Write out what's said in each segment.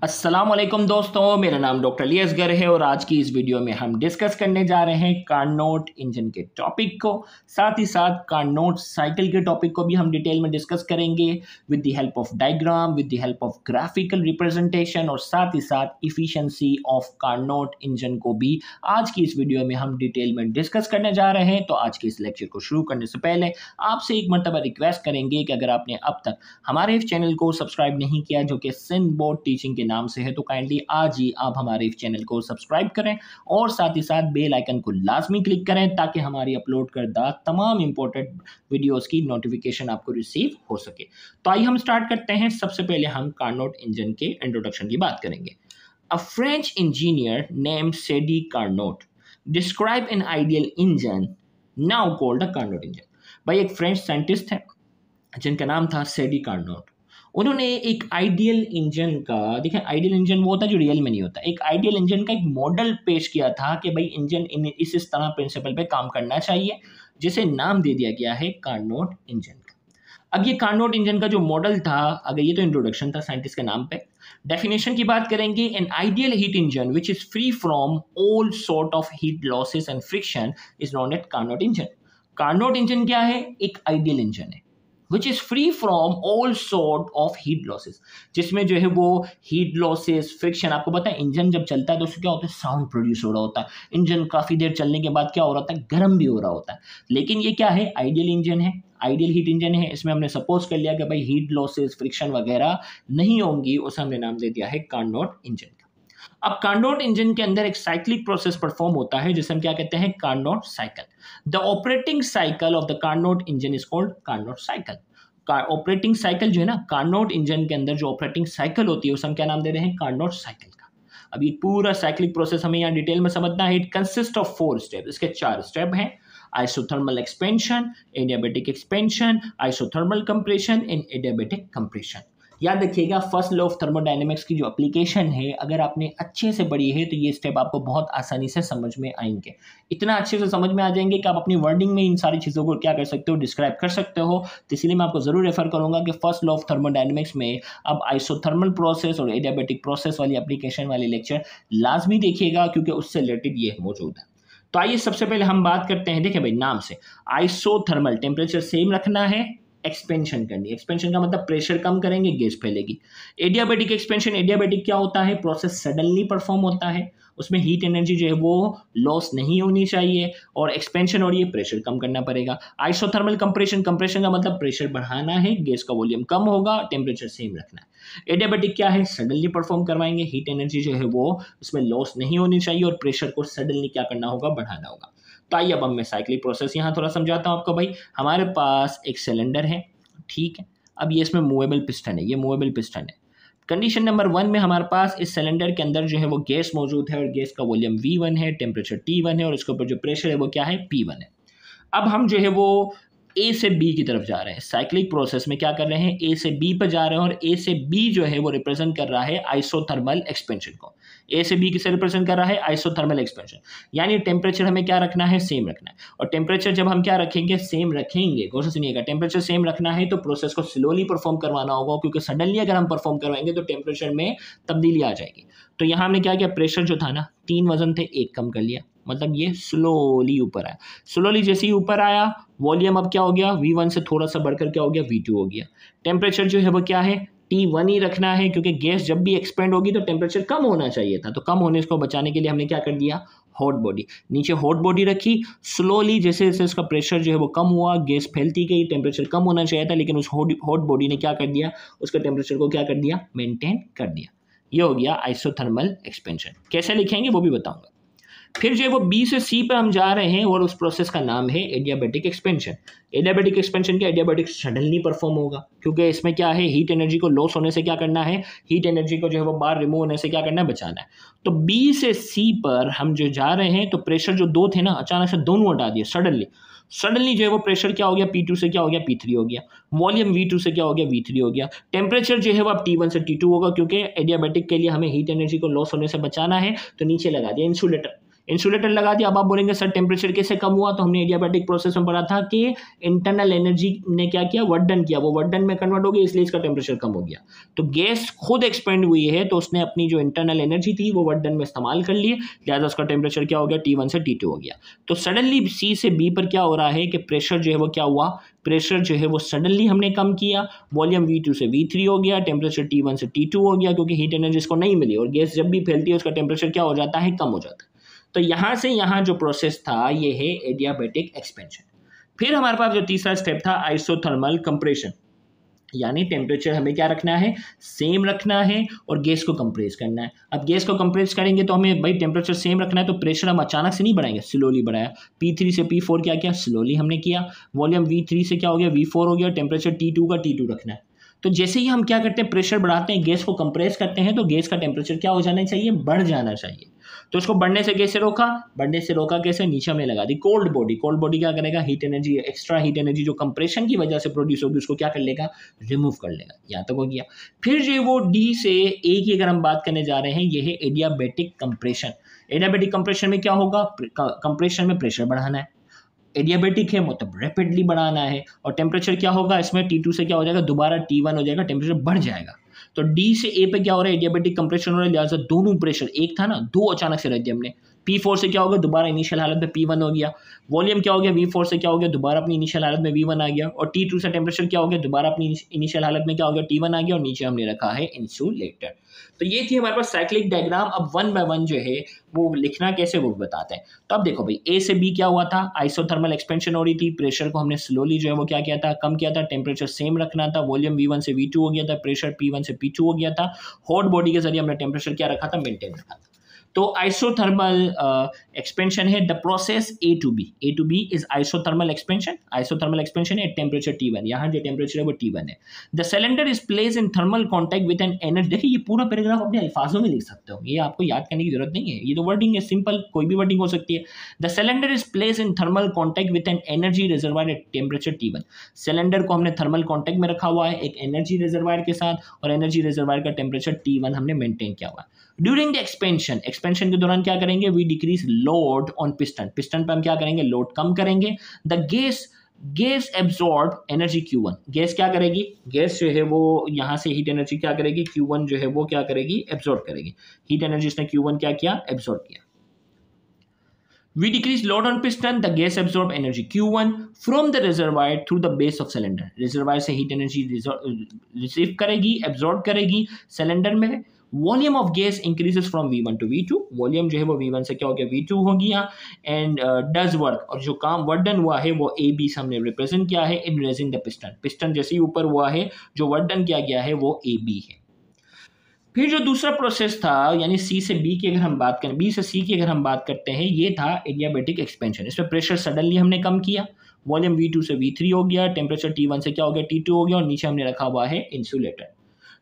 अस्सलामुअलैकुम दोस्तों, मेरा नाम डॉक्टर अली असगर है और आज की इस वीडियो में हम डिस्कस करने जा रहे हैं कार्नोट इंजन के टॉपिक को। साथ ही साथ कार्नोट साइकिल के टॉपिक को भी हम डिटेल में डिस्कस करेंगे with the help of diagram, with the help of graphical representation और साथ ही साथ इफिशिएंसी ऑफ कार्नोट इंजन को भी आज की इस वीडियो में हम डिटेल में डिस्कस करने जा रहे हैं। तो आज के इस लेक्चर को शुरू करने से पहले आपसे एक मरतबा रिक्वेस्ट करेंगे कि अगर आपने अब तक हमारे इस चैनल को सब्सक्राइब नहीं किया जो कि सिंध बोर्ड टीचिंग के नाम से है, तो काइंडली आज ही आप हमारे इस चैनल को सब्सक्राइब करें और साथ ही साथ बेल आइकन को लाजमी क्लिक करें ताकि हमारी अपलोड करदा तमाम इंपॉर्टेंट वीडियोस की नोटिफिकेशन आपको रिसीव हो सके। तो आइए हम स्टार्ट करते हैं। सबसे पहले हम कार्नोट इंजन के इंट्रोडक्शन की बात करेंगे। A French engineer named Sadi Carnot describe an ideal engine now called a Carnot engine. भाई एक फ्रेंच साइंटिस्ट है जिनका नाम था सेडी कार्नोट। उन्होंने एक आइडियल इंजन का, देखें आइडियल इंजन वो होता है जो रियल में नहीं होता, एक आइडियल इंजन का एक मॉडल पेश किया था कि भाई इंजन इस तरह प्रिंसिपल पे काम करना चाहिए, जिसे नाम दे दिया गया है कार्नोट इंजन का। अब ये कार्नोट इंजन का जो मॉडल था, अगर ये तो इंट्रोडक्शन था साइंटिस्ट के नाम पे। डेफिनेशन की बात करेंगे, an ideal heat engine which is free from all sort of heat losses and friction is known as Carnot engine. Carnot engine क्या है? एक आइडियल इंजन है which is free from all sort of heat losses, जिसमें जो है वो heat losses, friction, आपको पता है इंजन जब चलता है तो उससे क्या होता है, साउंड प्रोड्यूस हो रहा होता है। इंजन काफ़ी देर चलने के बाद क्या हो रहा होता है, गर्म भी हो रहा होता है। लेकिन ये क्या है, आइडियल इंजन है, आइडियल हीट इंजन है। इसमें हमने सपोज कर लिया कि भाई हीट लॉसेस, फ्रिक्शन वगैरह नहीं होंगी, उसे हमने नाम दे दिया है कार्नोट इंजन। अब कार्नोट इंजन के अंदर एक साइक्लिक प्रोसेस परफॉर्म होता है जिसे हम क्या कहते हैं, Carnot cycle. The operating cycle of the Carnot engine is called Carnot cycle. Operating cycle जो है ना, कार्नोट इंजन के अंदर जो ऑपरेटिंग साइकिल होती है उसे हम क्या नाम दे रहे हैं, कार्नोट साइकिल का। अब ये पूरा साइक्लिक प्रोसेस हमें यहाँ डिटेल में समझना है। इट कंसिस्ट ऑफ 4 स्टेप, इसके 4 स्टेप हैं। Isothermal expansion, adiabatic expansion, isothermal compression and adiabatic compression. याद रखिएगा, फर्स्ट लॉ ऑफ थर्मोडायनेमिक्स की जो एप्लीकेशन है, अगर आपने अच्छे से पढ़ी है तो ये स्टेप आपको बहुत आसानी से समझ में आएंगे। इतना अच्छे से समझ में आ जाएंगे कि आप अपनी वर्डिंग में इन सारी चीज़ों को क्या कर सकते हो, डिस्क्राइब कर सकते हो। तो इसलिए मैं आपको ज़रूर रेफर करूंगा कि फर्स्ट लॉ ऑफ थर्मोडायनेमिक्स में अब आइसोथर्मल प्रोसेस और एडियाबैटिक प्रोसेस वाली एप्लीकेशन वाले लेक्चर लाजमी देखिएगा, क्योंकि उससे रिलेटेड ये मौजूद है। तो आइए सबसे पहले हम बात करते हैं, देखिए भाई नाम से, आइसोथर्मल टेम्परेचर सेम रखना है, एक्सपेंशन करनी है। एक्सपेंशन का मतलब प्रेशर कम करेंगे, गैस फैलेगी। एडियाबैटिक एक्सपेंशन, एडियाबैटिक क्या होता है, प्रोसेस सडनली परफॉर्म होता है, उसमें हीट एनर्जी जो है वो लॉस नहीं होनी चाहिए, और एक्सपेंशन और ये प्रेशर कम करना पड़ेगा। आइसोथर्मल कंप्रेशन, कंप्रेशन का मतलब प्रेशर बढ़ाना है, गैस का वॉल्यूम कम होगा, टेम्परेचर सेम रखना है। एडियाबैटिक क्या है, सडनली परफॉर्म करवाएंगे, हीट एनर्जी जो है वो उसमें लॉस नहीं होनी चाहिए और प्रेशर को सडनली क्या करना होगा, बढ़ाना होगा। तो आइए अब मैं साइक्लिक प्रोसेस यहाँ थोड़ा समझाता हूँ आपको। भाई हमारे पास एक सिलेंडर है, ठीक है। अब ये इसमें मूवेबल पिस्टन है, ये मूवेबल पिस्टन है। कंडीशन नंबर 1 में हमारे पास इस सिलेंडर के अंदर जो है वो गैस मौजूद है और गैस का वॉल्यूम V1 है, टेम्परेचर T1 है और इसके ऊपर जो प्रेशर है वो क्या है, P1 है। अब हम जो है वो ए से बी की तरफ जा रहे हैं। साइक्लिक प्रोसेस में क्या कर रहे हैं, ए से बी पर जा रहे हैं और ए से बी जो है वो रिप्रेजेंट कर रहा है आइसोथर्मल एक्सपेंशन को। ए से बी किसे रिप्रेजेंट कर रहा है, आइसोथर्मल एक्सपेंशन। यानी टेम्परेचर हमें क्या रखना है, सेम रखना है। और टेम्परेचर जब हम क्या रखेंगे, सेम रखेंगे, गौर से सुनिएगा, टेम्परेचर सेम रखना है तो प्रोसेस को स्लोली परफॉर्म करवाना होगा, क्योंकि सडनली अगर हम परफॉर्म करवाएंगे तो टेम्परेचर में तब्दीली आ जाएगी। तो यहाँ हमने क्या किया, प्रेशर जो था ना, 3 वजन थे, 1 कम कर लिया, मतलब ये स्लोली ऊपर आया। स्लोली जैसे ही ऊपर आया, वॉल्यूम अब क्या हो गया, V1 से थोड़ा सा बढ़कर क्या हो गया, V2 हो गया। टेम्परेचर जो है वो क्या है, T1 ही रखना है, क्योंकि गैस जब भी एक्सपेंड होगी तो टेम्परेचर कम होना चाहिए था। तो कम होने को बचाने के लिए हमने क्या कर दिया, हॉट बॉडी, नीचे हॉट बॉडी रखी। स्लोली जैसे जैसे इसका प्रेशर जो है वो कम हुआ, गैस फैलती गई, टेम्परेचर कम होना चाहिए था, लेकिन उस हॉट बॉडी ने क्या कर दिया, उसका टेम्परेचर को क्या कर दिया, मेंटेन कर दिया। ये हो गया आइसोथर्मल एक्सपेंशन। कैसे लिखेंगे वो भी बताऊंगा। फिर जो है वो बी से सी पे हम जा रहे हैं और उस प्रोसेस का नाम है एडियाबैटिक एक्सपेंशन। एडियाबैटिक एक्सपेंशन क्या, एडियाबैटिक सडनली परफॉर्म होगा, क्योंकि इसमें क्या है, हीट एनर्जी को लॉस होने से क्या करना है, हीट एनर्जी को जो है वो बाहर रिमूव होने से क्या करना है, बचाना है। तो बी से सी पर हम जो जा रहे हैं, तो प्रेशर जो 2 थे ना, अचानक से दोनों हटा दिए, सडनली जो है वो प्रेशर क्या हो गया, P2 से क्या हो गया, P3 हो गया। वॉल्यूम V2 से क्या हो गया, V3 हो गया। टेम्परेचर जो है वो अब T1 से T2 होगा, क्योंकि एडियाबैटिक के लिए हमें हीट एनर्जी को लॉस होने से बचाना है, तो नीचे लगा दिया इंसुलेटर। इंसुलेटर लगा दिया। अब आप बोलेंगे सर टेम्परेचर कैसे कम हुआ, तो हमने एडियाबैटिक प्रोसेस में पढ़ा था कि इंटरनल एनर्जी ने क्या किया, वर्क डन किया, वो वर्क डन में कन्वर्ट हो गया, इसलिए इसका टेम्परेचर कम हो गया। तो गैस खुद एक्सपेंड हुई है, तो उसने अपनी जो इंटरनल एनर्जी थी वो वर्क डन में इस्तेमाल कर ली, लिहाजा उसका टेम्परेचर क्या हो गया, T1 से T2 हो गया। तो सडनली C से B पर क्या हो रहा है कि प्रेशर जो है वो क्या हुआ, प्रेशर जो है वो सडनली हमने कम किया, वॉल्यूम V2 से V3 हो गया, टेम्परेचर T1 से T2 हो गया, क्योंकि हीट एनर्जी इसको नहीं मिली, और गैस जब भी फैलती है उसका टेम्परेचर क्या हो जाता है, कम हो जाता है। तो यहाँ से यहाँ जो प्रोसेस था ये है एडियाबैटिक एक्सपेंशन। फिर हमारे पास जो तीसरा स्टेप था आइसोथर्मल कंप्रेशन, यानी टेम्परेचर हमें क्या रखना है, सेम रखना है, और गैस को कंप्रेस करना है। अब गैस को कंप्रेस करेंगे तो हमें भाई टेम्परेचर सेम रखना है, तो प्रेशर हम अचानक से नहीं बढ़ाएंगे, स्लोली बढ़ाया। P3 से P4 क्या किया, स्लोली हमने किया। वॉल्यूम V3 से क्या हो गया, V4 हो गया। टेम्परेचर T2 का T2 रखना है। तो जैसे ही हम क्या करते हैं, प्रेशर बढ़ाते हैं, गैस को कंप्रेस करते हैं, तो गैस का टेम्परेचर क्या हो जाना चाहिए, बढ़ जाना चाहिए। तो उसको बढ़ने से कैसे रोका, बढ़ने से रोका कैसे, नीचे हमने लगा दी कोल्ड बॉडी। कोल्ड बॉडी क्या करेगा, heat energy, extra heat energy जो कंप्रेशन की वजह से प्रोड्यूस होगी उसको क्या कर लेगा, रिमूव कर लेगा। यहाँ तक हो गया। फिर जो वो D से A की अगर हम बात करने जा रहे हैं, ये है एडियाबैटिक कंप्रेशन। एडियाबैटिक कंप्रेशन में क्या होगा, कंप्रेशन में प्रेशर बढ़ाना है, एडियाबैटिक है मतलब रैपिडली बढ़ाना है, और टेम्परेचर क्या होगा इसमें, T2 से क्या हो जाएगा, दोबारा T1 हो जाएगा, टेम्परेचर बढ़ जाएगा। तो D से A पे क्या हो रहा है, एडियाबैटिक कंप्रेशन हो रहा है, लिहाजा दोनों प्रेशर, एक था ना, दो अचानक से रख दिए हमने। P4 से क्या होगा, दोबारा इनिशियल हालत में P1 हो गया। वॉल्यूम क्या हो गया, V4 से क्या हो गया, दोबारा अपनी इनिशियल हालत में V1 आ गया। और T2 से टेम्परेचर क्या हो गया, दोबारा अपनी इनिशियल हालत में क्या हो गया, T1 आ गया, और नीचे हमने रखा है इंसुलेटर। तो ये थी हमारे पास साइक्लिक डायग्राम। अब वन बाय वन जो है वो लिखना कैसे वो बताते हैं। तो अब देखो भाई, A से B क्या हुआ था, आइसोथर्मल एक्सपेंशन हो रही थी, प्रेशर को हमने स्लोली जो है वो क्या किया था, कम किया था, टेम्परेचर सेम रखना था, वॉल्यूम V1 से V2 हो गया था, प्रेशर P1 से P2 हो गया था, हॉट बॉडी के जरिए हमने टेम्परेचर क्या रखा था, मेंटेन रखा था। तो आइसोथर्मल एक्सपेंशन है the process A to B। A to B is isothermal expansion. Isothermal expansion है टेम्परेचर T1, यहाँ जो टेम्परेचर है वो T1 है। The cylinder is place in thermal contact with an energy. देखिए ये पूरा पैराग्राफ अपने अल्फाजों में लिख सकते हो, ये आपको याद करने की जरूरत नहीं है, ये तो वर्डिंग है, सिंपल कोई भी वर्डिंग हो सकती है। The cylinder is place in thermal contact with an energy reservoir at temperature T1। Cylinder को हमने थर्मल कॉन्टैक्ट में रखा हुआ है एक एनर्जी रिजर्वायर के साथ, और एनर्जी रिजर्वायर का टेम्परेचर T1 हमने मेंटेन किया हुआ है। ड्यूरिंग द एक्सपेंशन, एक्सपेंशन के दौरान क्या करेंगे, we decrease load on piston. Piston पे हम क्या करेंगे, लोड कम करेंगे। The gas absorb energy Q1। Gas क्या करेगी, गैस जो है वो यहाँ से हीट एनर्जी क्या करेगी, Q1 जो है वो क्या करेगी, एब्जॉर्ब करेगी। हीट एनर्जी इसने Q1 क्या किया, एब्जॉर्ब किया। We decrease load on piston, the gas absorb energy Q1 from the reservoir through the base of cylinder। Reservoir से हीट एनर्जी रिसीव करेगी, एब्जॉर्ब करेगी सिलेंडर में। Volume of gas increases from V1 to V2। Volume जो है वो V1 से क्या हो गया, V2 हो गया। एंड डज वर्क, और जो काम वर्क डन हुआ है वो AB से हमने रिप्रेजेंट किया है इन रेजिंग द पिस्टन। पिस्टन जैसे ही ऊपर हुआ है जो वर्क डन किया गया है वो AB है। फिर जो दूसरा प्रोसेस था, यानी C से B की अगर हम बात करें, B से C की अगर हम बात करते हैं, ये था एडियाबैटिक एक्सपेंशन। इसमें प्रेशर सडनली हमने कम किया, वॉल्यूम V2 से V3 हो गया, टेम्परेचर T1 से क्या हो गया, T2 हो गया, और नीचे हमने रखा हुआ है insulator.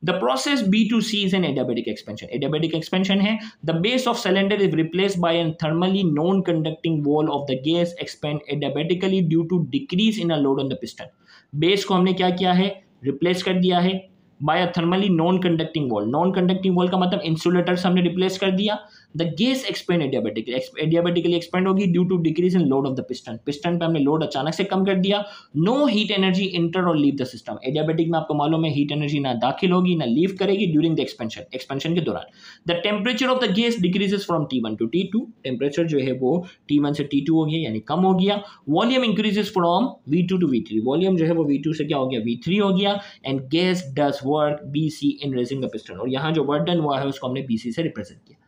The process B to C is an adiabatic expansion. Adiabatic expansion है the base of cylinder is replaced by an thermally non conducting wall of the gas expand adiabatically due to decrease in a load on the piston. Base को हमने क्या किया है, replace कर दिया है by a thermally non conducting wall. Non conducting wall का मतलब इंसुलेटर से हमने रिप्लेस कर दिया। The gas expand adiabatically expand होगी due to decrease in load of the piston. Piston पे हमने लोड अचानक से कम कर दिया। नो हीट एनर्जी इंटर और लीव द सिस्टम। एडियाबैटिक में आपको मालूम है हीट एनर्जी ना दाखिल होगी ना लीव करेगी ड्यूरिंग द एक्सपेंशन के दौरान। The temperature of the gas decreases from T1 to T2। Temperature जो है वो T1 से T2 हो गया, यानी कम हो गया। Volume increases from V2 to V3। Volume जो है वो V2 से क्या हो गया, V3 हो गया। And gas does work BC in raising the piston. और यहाँ जो वर्क डन हुआ है उसको हमने BC से रिप्रेजेंट किया।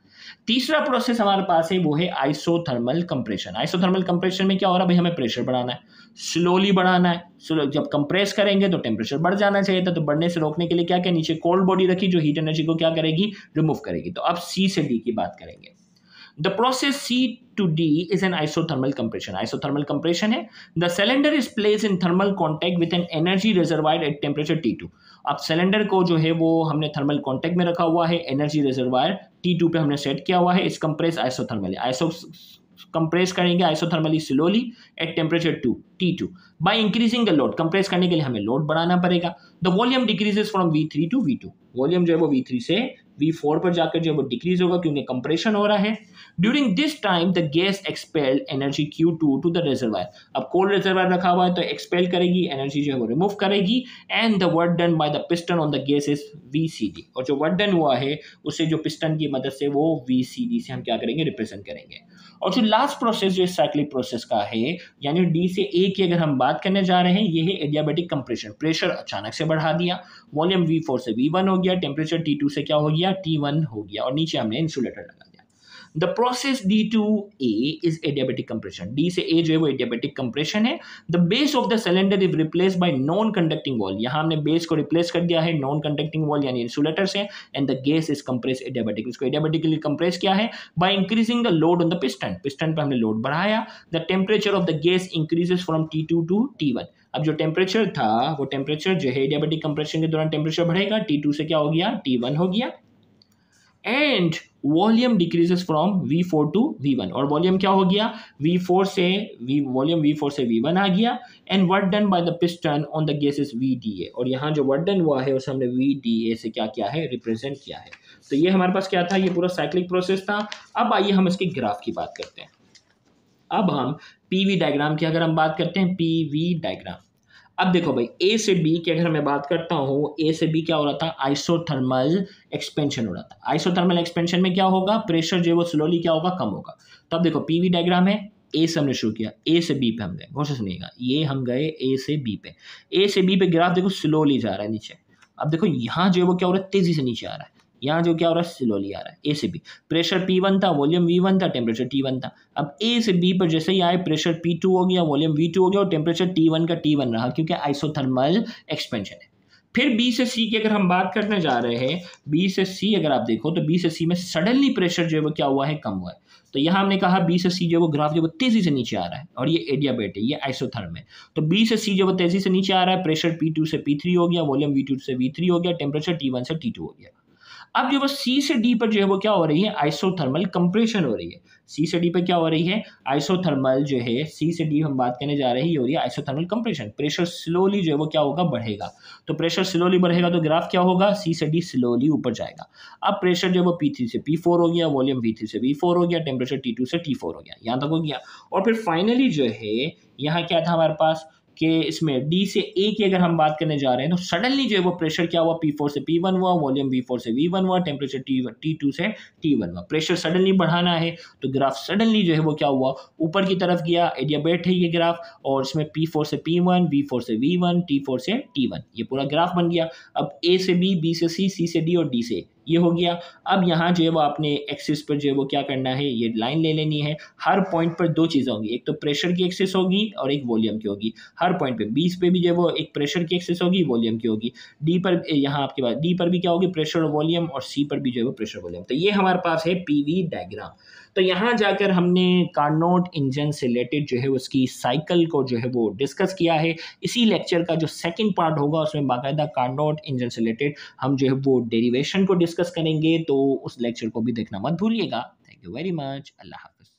तीसरा प्रोसेस हमारे पास है वो है आइसोथर्मल कंप्रेशन। आइसोथर्मल कंप्रेशन में क्या हो रहा है भाई, हमें प्रेशर बढ़ाना है, स्लोली बढ़ाना है। जब कंप्रेस करेंगे तो टेम्परेचर बढ़ जाना चाहिए था, तो बढ़ने से रोकने के लिए क्या क्या नीचे कोल्ड बॉडी रखी जो हीट एनर्जी को क्या करेगी, रिमूव करेगी। तो अब C से D की बात करेंगे। The process C to D is an isothermal compression. Isothermal compression है the cylinder is placed in thermal contact with an energy reservoir at temperature T2। अब सिलेंडर को जो है वो हमने थर्मल कांटेक्ट में रखा हुआ है, एनर्जी रिजर्वायर T2 पे हमने सेट किया हुआ है। इस कंप्रेस आइसोथर्मली, कंप्रेस करेंगे isothermally slowly at temperature T2 by increasing the load. Compress करने के लिए हमें लोड बढ़ाना पड़ेगा। The volume decreases from V3 to V2। Volume जो है वो V3 से V4 पर जाकर जो है वो डिक्रीज होगा क्योंकि कंप्रेशन हो रहा है। During this time the gas expel energy Q2 to the reservoir. अब कोल्ड रिजर्वायर रखा हुआ है तो एक्सपेल करेगी, एनर्जी जो है वो रिमूव करेगी, and the work done by the piston on the gas is VCD। और जो वर्क डन हुआ है उसे जो पिस्टन की मदद से वो VCD से हम क्या करेंगे, रिप्रेजेंट करेंगे। और जो लास्ट प्रोसेस जो साइक्लिक प्रोसेस का है, यानी D से A की अगर हम बात करने जा रहे हैं, ये है एडियाबैटिक कंप्रेशन। प्रेशर अचानक से बढ़ा दिया, वॉल्यूम V4 से V1 हो गया, टेम्परेचर T2 से क्या हो गया, T1 हो गया, और नीचे हमने इंसुलेटर लगा दिया। The process D to A is adiabatic compression. D से A जो है वो एडियाबैटिक कंप्रेशन है। The base of the cylinder is replace by non conducting wall. यहाँ हमने बेस को रिप्लेस कर दिया है नॉन कंडक्टिंग वॉल यानी इंसुलेटर से, and the gas is compress adiabatic. इसको एडियाबैटिकली कंप्रेस किया है bye increasing the load on the piston. Piston पे हमने लोड बढ़ाया। The temperature of the gas increases from T2 to T1। अब जो टेम्परेचर था वो टेम्परेचर जो है एडियाबैटिक कंप्रेशन के दौरान टेम्परेचर बढ़ेगा, T2 से क्या हो गया, T1 हो गया, and volume decreases from V4 to V1। और वॉल्यूम क्या हो गया, वॉल्यूम V4 से V1 आ गया, and work done by the piston on the gas is VDA। और यहाँ जो वर्क डन हुआ है उसे हमने VDA से क्या किया है, रिप्रेजेंट किया है। तो ये हमारे पास क्या था, ये पूरा साइक्लिक प्रोसेस था। अब आइए हम इसके ग्राफ की बात करते हैं। अब हम PV डायग्राम की अगर हम बात करते हैं, PV डायग्राम। अब देखो भाई, A से B की अगर मैं बात करता हूँ, A से B क्या हो रहा था, आइसोथर्मल एक्सपेंशन हो रहा था। आइसोथर्मल एक्सपेंशन में क्या होगा, प्रेशर जो है वो स्लोली क्या होगा, कम होगा। तो अब देखो PV डायग्राम है, A से हमने शुरू किया, A से B पे हम गए, गौर से सुनिएगा, ये हम गए A से B पे। A से B पे ग्राफ देखो स्लोली जा रहा है नीचे। अब देखो यहाँ जो है वो क्या हो रहा है, तेजी से नीचे आ रहा है। यहाँ जो क्या हो रहा है, स्लोली आ रहा है। A से B प्रेशर P1 था, वॉल्यूम V1 था, टेम्परेचर T1 था। अब A से B पर जैसे ही आए, प्रेशर P2 हो गया, वॉल्यूम V2 हो गया, और टेम्परेचर T1 का T1 रहा, क्योंकि आइसोथर्मल एक्सपेंशन है। फिर B से C की अगर हम बात करने जा रहे हैं, B से C अगर आप देखो तो B से C में सडनली प्रेशर जो है वो क्या हुआ है, कम हुआ है। तो यहाँ हमने कहा B से C जो वो ग्राफ जो वो तेजी से नीचे आ रहा है, और ये एडियाबेट है, ये आइसोथर्म है। तो B से C जो वो तेजी से नीचे आ रहा है, प्रेशर P2 से P3 हो गया, वॉल्यूम V2 से V3 हो गया, टेम्परेचर T1 से T2 हो गया। अब जो वो C से D पर जो है वो क्या हो रही है, आइसोथर्मल कंप्रेशन हो रही है। C से D पर क्या हो रही है, आइसोथर्मल जो है, C से D हम बात करने जा रहे हैं, ये हो रही है आइसोथर्मल कंप्रेशन। प्रेशर स्लोली जो है वो क्या होगा, बढ़ेगा। तो प्रेशर स्लोली बढ़ेगा तो ग्राफ क्या होगा, C से D स्लोली ऊपर जाएगा। अब प्रेशर जो है वो P3 से P4 हो गया, वॉल्यूम V3 से V4 हो गया, टेम्परेचर T2 से T4 हो गया, यहाँ तक हो गया। और फिर फाइनली जो है यहाँ क्या था हमारे पास कि इसमें D से A की अगर हम बात करने जा रहे हैं, तो सडनली जो है वो प्रेशर क्या हुआ, P4 से P1 हुआ, वॉल्यूम V4 से V1 हुआ, टेम्परेचर T2 से T1 हुआ। प्रेशर सडनली बढ़ाना है तो ग्राफ सडनली जो है वो क्या हुआ, ऊपर की तरफ गया। एडियाबेट है ये ग्राफ, और इसमें P4 से P1, V4 से V1, T4 से T1, ये पूरा ग्राफ बन गया। अब A से B से C से D और D से ये हो गया। अब यहाँ जो है वो आपने एक्सिस पर जो है वो क्या करना है, ये लाइन ले लेनी है। हर पॉइंट पर दो चीज़ें होंगी, एक तो प्रेशर की एक्सिस होगी और एक वॉल्यूम की होगी। हर पॉइंट पे 20 पे भी जो है वो एक प्रेशर की एक्सिस होगी, वॉल्यूम की होगी। डी पर यहाँ आपके पास डी पर भी क्या होगी, प्रेशर और वॉल्यूम, और सी पर भी जो है वो प्रेशर वॉल्यूम। तो ये हमारे पास है PV डायग्राम। तो यहाँ जाकर हमने कार्नोट इंजन से रिलेटेड जो है उसकी साइकिल को जो है वो डिस्कस किया है। इसी लेक्चर का जो सेकंड पार्ट होगा उसमें बाकायदा कार्नोट इंजन से रिलेटेड हम जो है वो डेरिवेशन को डिस्कस करेंगे, तो उस लेक्चर को भी देखना मत भूलिएगा। Thank you very much. अल्लाह हाफिज़।